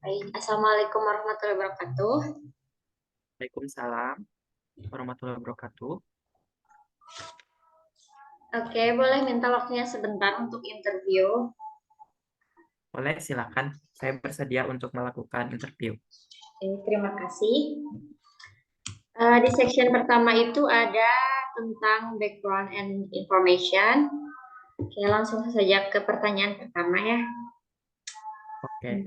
Baik, Assalamualaikum warahmatullahi wabarakatuh. Waalaikumsalam warahmatullahi wabarakatuh. Oke, boleh minta waktunya sebentar untuk interview. Boleh, silakan. Saya bersedia untuk melakukan interview. Terima kasih. Di section pertama itu ada tentang background and information. Oke, langsung saja ke pertanyaan pertama ya. Oke.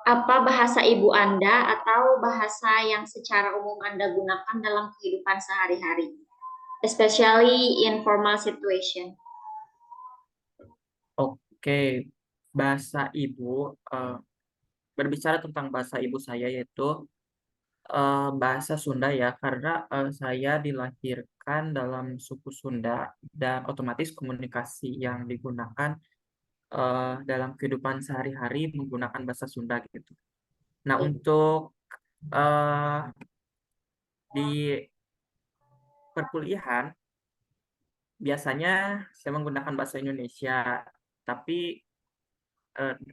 Apa bahasa ibu Anda atau bahasa yang secara umum Anda gunakan dalam kehidupan sehari-hari? Especially in formal situation. Oke. Bahasa ibu, berbicara tentang bahasa ibu saya yaitu bahasa Sunda ya, karena saya dilahirkan dalam suku Sunda dan otomatis komunikasi yang digunakan dalam kehidupan sehari-hari menggunakan bahasa Sunda gitu. Nah, untuk eh, di perkuliahan biasanya saya menggunakan bahasa Indonesia, tapi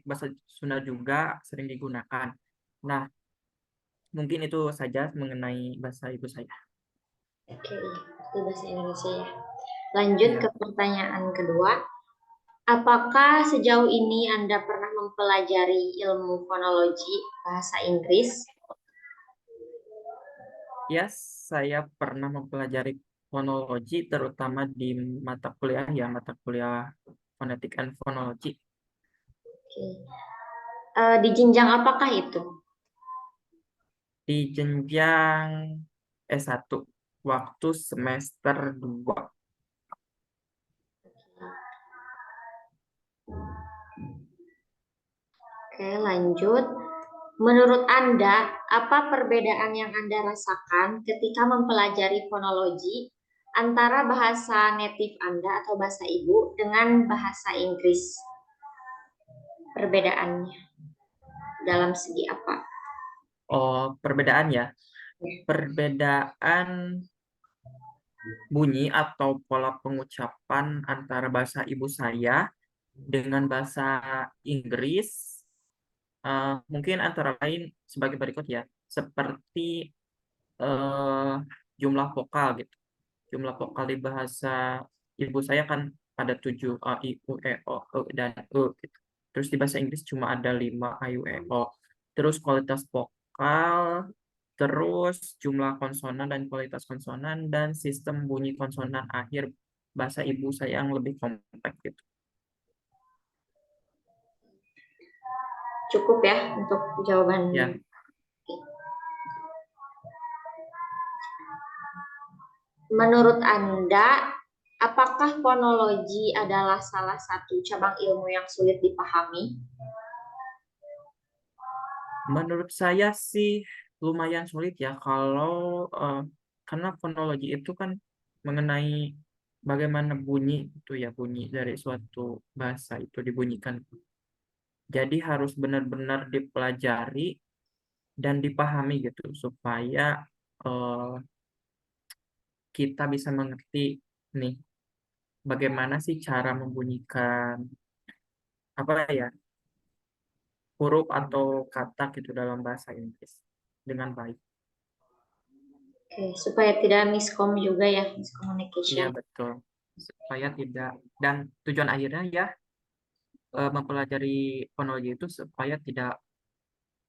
bahasa Sunda juga sering digunakan. Nah, mungkin itu saja mengenai bahasa ibu saya. Oke, itu bahasa Indonesia ya. Lanjut ke Iya, pertanyaan kedua. Apakah sejauh ini Anda pernah mempelajari ilmu fonologi bahasa Inggris? ya, saya pernah mempelajari fonologi, terutama di mata kuliah ya, mata kuliah fonetik and fonologi Oke. Di jenjang apakah itu? di jenjang S1 waktu semester 2. Oke, lanjut. Menurut Anda, apa perbedaan yang Anda rasakan ketika mempelajari fonologi antara bahasa native Anda atau bahasa ibu dengan bahasa Inggris? Perbedaannya dalam segi apa? Oh, perbedaan ya. Perbedaan bunyi atau pola pengucapan antara bahasa ibu saya dengan bahasa Inggris mungkin antara lain sebagai berikut ya, seperti eh, jumlah vokal gitu. Jumlah vokal di bahasa ibu saya kan ada 7 a, i, u, e, o, e, dan e gitu. Terus di bahasa Inggris cuma ada 5 a, i, u, e, o. Terus kualitas vokal, terus jumlah konsonan dan kualitas konsonan, dan sistem bunyi konsonan akhir bahasa ibu saya yang lebih kompleks gitu. Cukup ya untuk jawaban. Ya, Menurut Anda, apakah fonologi adalah salah satu cabang ilmu yang sulit dipahami? menurut saya sih lumayan sulit ya kalau karena fonologi itu kan mengenai bagaimana bunyi itu ya, bunyi dari suatu bahasa itu dibunyikan. Jadi harus benar-benar dipelajari dan dipahami gitu supaya eh, kita bisa mengerti nih bagaimana sih cara membunyikan apa ya, huruf atau kata gitu dalam bahasa Inggris dengan baik. Oke, supaya tidak miskom juga ya, Iya miscommunication. betul. Supaya tidak, dan tujuan akhirnya ya mempelajari fonologi itu supaya tidak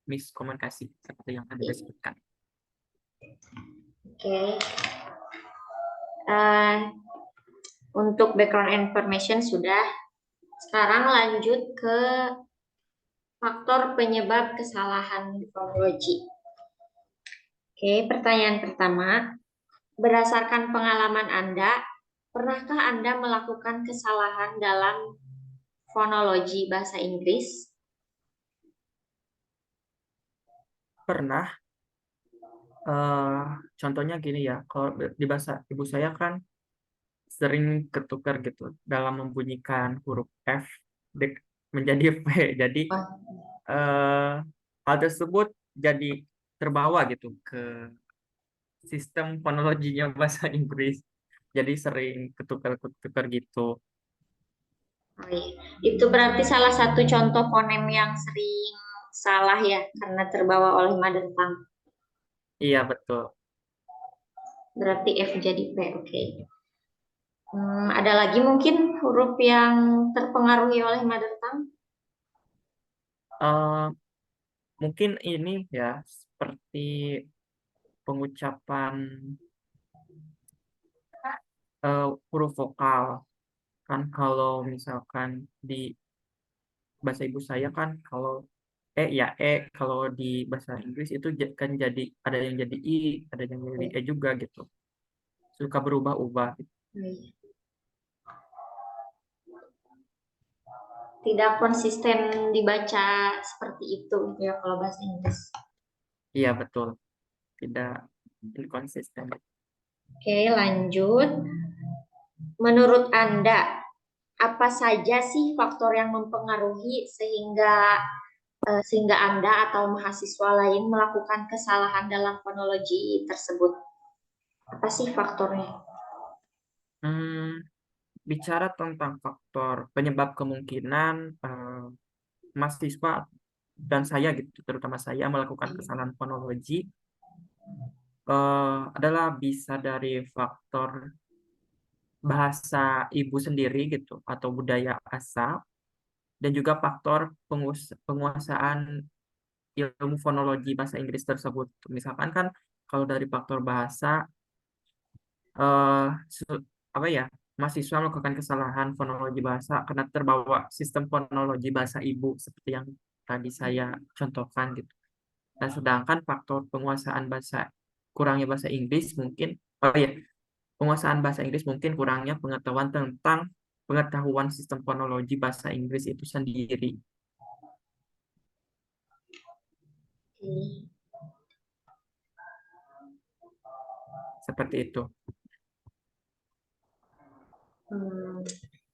miskomunikasi seperti yang tadi disebutkan. Oke, eh, untuk background information sudah. Sekarang lanjut ke faktor penyebab kesalahan fonologi. Oke, pertanyaan pertama. Berdasarkan pengalaman Anda, pernahkah Anda melakukan kesalahan dalam fonologi bahasa Inggris? Pernah, eh, contohnya gini ya, kalau di bahasa ibu saya kan sering ketukar gitu dalam membunyikan huruf F menjadi V. Jadi Oh, eh, hal tersebut jadi terbawa gitu ke sistem fonologinya bahasa Inggris. Jadi sering ketukar-ketukar gitu. oh iya. Itu berarti salah satu contoh fonem yang sering salah ya karena terbawa oleh mother tongue. Iya, betul. Berarti F jadi P. Oke. Ada lagi mungkin huruf yang terpengaruhi oleh mother tongue? Eh, mungkin ini ya, seperti pengucapan huruf vokal. Kan kalau misalkan di bahasa ibu saya kan kalau ya kalau di bahasa Inggris itu kan jadi ada yang jadi I, ada yang jadi E juga gitu. Suka berubah-ubah. Tidak konsisten dibaca seperti itu gitu ya kalau bahasa Inggris. Iya, betul. Tidak inkonsisten. Oke, lanjut. Menurut Anda, apa saja sih faktor yang mempengaruhi sehingga Anda atau mahasiswa lain melakukan kesalahan dalam fonologi tersebut? Apa sih faktornya? Hmm, bicara tentang faktor penyebab kemungkinan mahasiswa dan saya gitu, terutama saya melakukan kesalahan fonologi adalah bisa dari faktor bahasa ibu sendiri gitu atau budaya asal dan juga faktor penguasaan ilmu fonologi bahasa Inggris tersebut. Misalkan kan kalau dari faktor bahasa eh apa ya, mahasiswa melakukan kesalahan fonologi bahasa karena terbawa sistem fonologi bahasa ibu seperti yang tadi saya contohkan gitu. Dan sedangkan faktor penguasaan kurangnya bahasa Inggris mungkin penguasaan bahasa Inggris mungkin kurangnya pengetahuan tentang pengetahuan sistem fonologi bahasa Inggris itu sendiri. Seperti itu.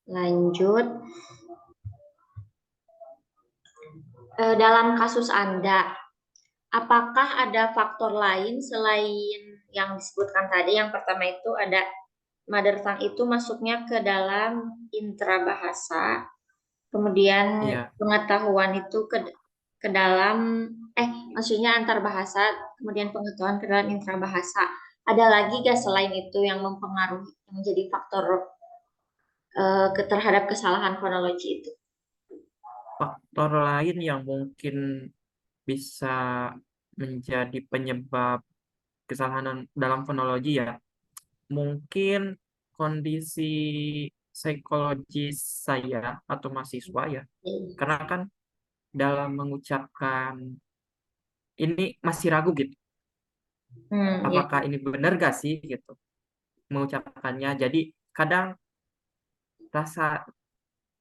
Lanjut. Dalam kasus Anda, apakah ada faktor lain selain yang disebutkan tadi? Yang pertama itu ada mother tongue itu masuknya ke dalam intrabahasa, kemudian Iya. pengetahuan itu ke dalam maksudnya antar bahasa, kemudian pengetahuan ke dalam intrabahasa. Ada lagi gak selain itu yang mempengaruhi yang menjadi faktor terhadap kesalahan fonologi itu? Faktor lain yang mungkin bisa menjadi penyebab kesalahan dalam fonologi ya, mungkin kondisi psikologis saya atau mahasiswa ya. Karena kan dalam mengucapkan ini masih ragu gitu. Ya. Apakah ini benar gak sih gitu mengucapkannya. Jadi kadang rasa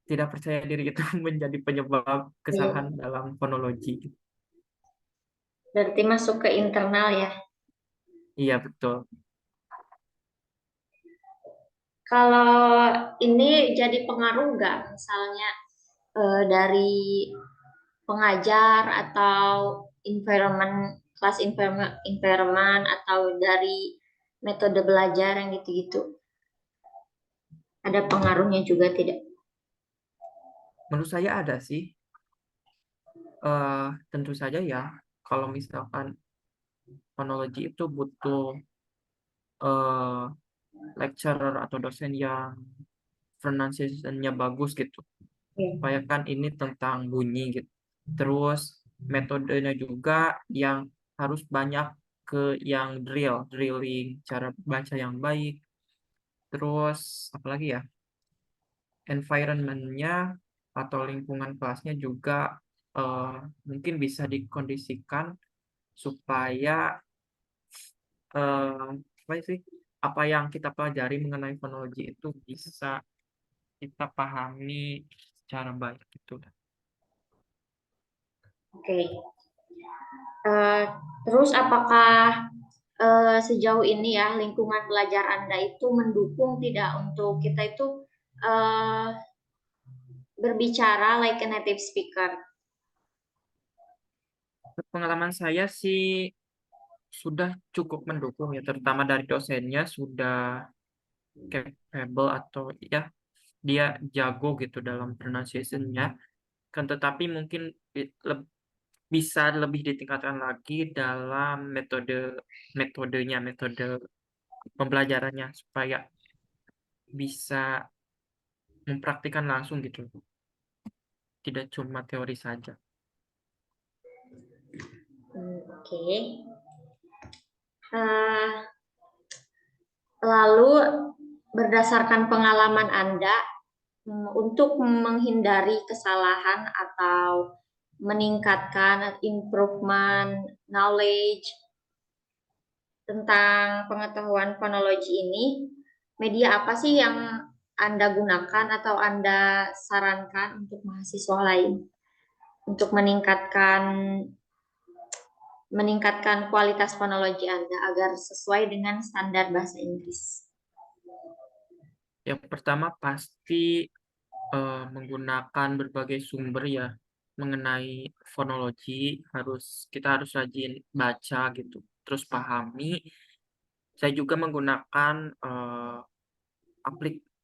tidak percaya diri itu menjadi penyebab kesalahan Iya. dalam fonologi. Berarti masuk ke internal ya. Iya, betul. Kalau ini jadi pengaruh nggak misalnya dari pengajar atau kelas environment atau dari metode belajar yang gitu-gitu? Ada pengaruhnya juga tidak? Menurut saya ada sih. Tentu saja ya, kalau misalkan fonologi itu butuh eh, lecturer atau dosen yang pronunciation-nya bagus gitu. Ya. Supaya kan ini tentang bunyi gitu. Terus metodenya juga yang harus banyak ke yang drilling, cara baca yang baik. Terus apalagi ya, environment-nya atau lingkungan kelasnya juga eh, mungkin bisa dikondisikan supaya apa sih, apa yang kita pelajari mengenai fonologi itu bisa kita pahami secara baik gitu. Oke. Eh, Terus apakah sejauh ini ya lingkungan belajar Anda itu mendukung tidak untuk kita itu eh, berbicara like a native speaker? Pengalaman saya sih sudah cukup mendukung ya, terutama dari dosennya sudah capable atau ya dia jago gitu dalam pronunciation-nya. Kan tetapi mungkin bisa lebih ditingkatkan lagi dalam metode pembelajarannya supaya bisa mempraktikkan langsung gitu, tidak cuma teori saja. Oke. Eh, Lalu berdasarkan pengalaman Anda, untuk menghindari kesalahan atau meningkatkan improvement knowledge tentang pengetahuan fonologi ini, media apa sih yang Anda gunakan atau Anda sarankan untuk mahasiswa lain untuk meningkatkan kualitas fonologi Anda agar sesuai dengan standar bahasa Inggris? Yang pertama pasti menggunakan berbagai sumber ya mengenai fonologi, kita harus rajin baca gitu, terus pahami. Saya juga menggunakan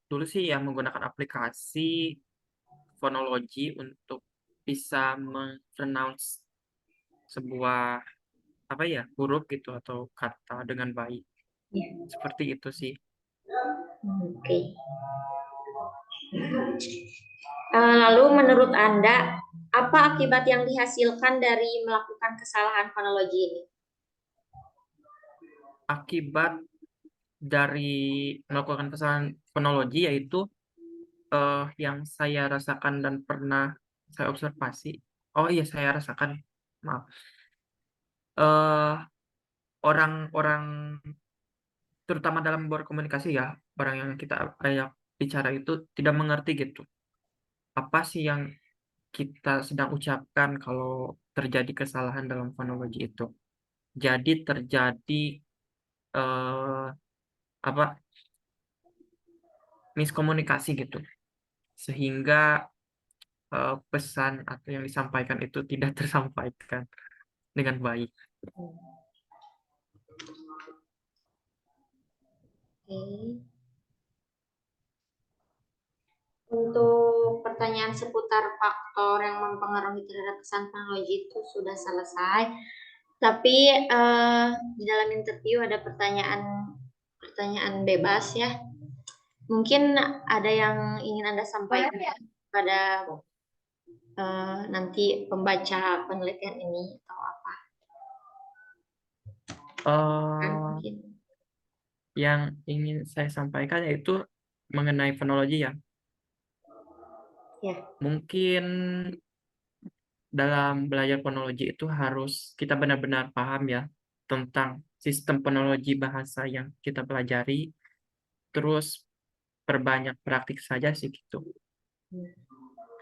dulu sih ya menggunakan aplikasi fonologi untuk bisa pronounce sebuah apa ya huruf gitu atau kata dengan baik. Ya. Seperti itu sih. Oke. Lalu menurut Anda, apa akibat yang dihasilkan dari melakukan kesalahan fonologi ini? Akibat dari melakukan kesalahan fonologi yaitu yang saya rasakan dan pernah saya observasi. Oh iya, saya rasakan. Maaf. eh Orang-orang terutama dalam berkomunikasi ya, orang yang kita ajak bicara itu tidak mengerti gitu. Apa sih yang kita sedang ucapkan kalau terjadi kesalahan dalam fonologi itu? Jadi terjadi eh apa miskomunikasi gitu. Sehingga pesan atau yang disampaikan itu tidak tersampaikan dengan baik. Oke. Untuk pertanyaan seputar faktor yang mempengaruhi terhadap kesan fonologi itu sudah selesai. Tapi di dalam interview ada pertanyaan bebas ya. Mungkin ada yang ingin Anda sampaikan pada nanti pembaca penelitian ini atau apa? Kan eh mungkin. yang ingin saya sampaikan yaitu mengenai fonologi ya. Ya. Mungkin dalam belajar fonologi itu harus kita benar-benar paham ya tentang sistem fonologi bahasa yang kita pelajari, terus perbanyak praktik saja sih gitu,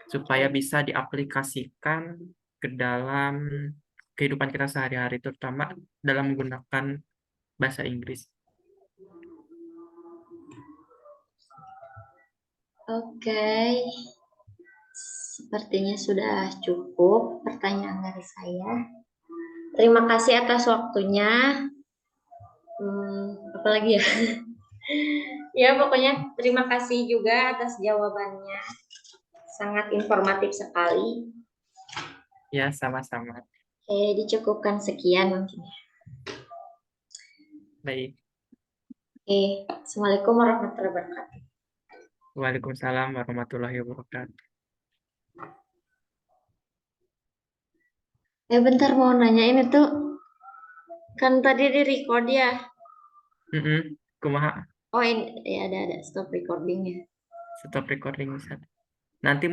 supaya bisa diaplikasikan ke dalam kehidupan kita sehari-hari, terutama dalam menggunakan bahasa Inggris. Oke. Sepertinya sudah cukup pertanyaan dari saya. Terima kasih atas waktunya. Apalagi ya? Ya, pokoknya terima kasih juga atas jawabannya. Sangat informatif sekali. Ya, sama-sama. Oke, dicukupkan sekian mungkin. Baik. Oke, Assalamualaikum warahmatullahi wabarakatuh. Waalaikumsalam warahmatullahi wabarakatuh. Bentar mau nanyain itu, kan tadi di record ya? Kumaha, Oh, ini ya ada stop recordingnya. stop recording. Nanti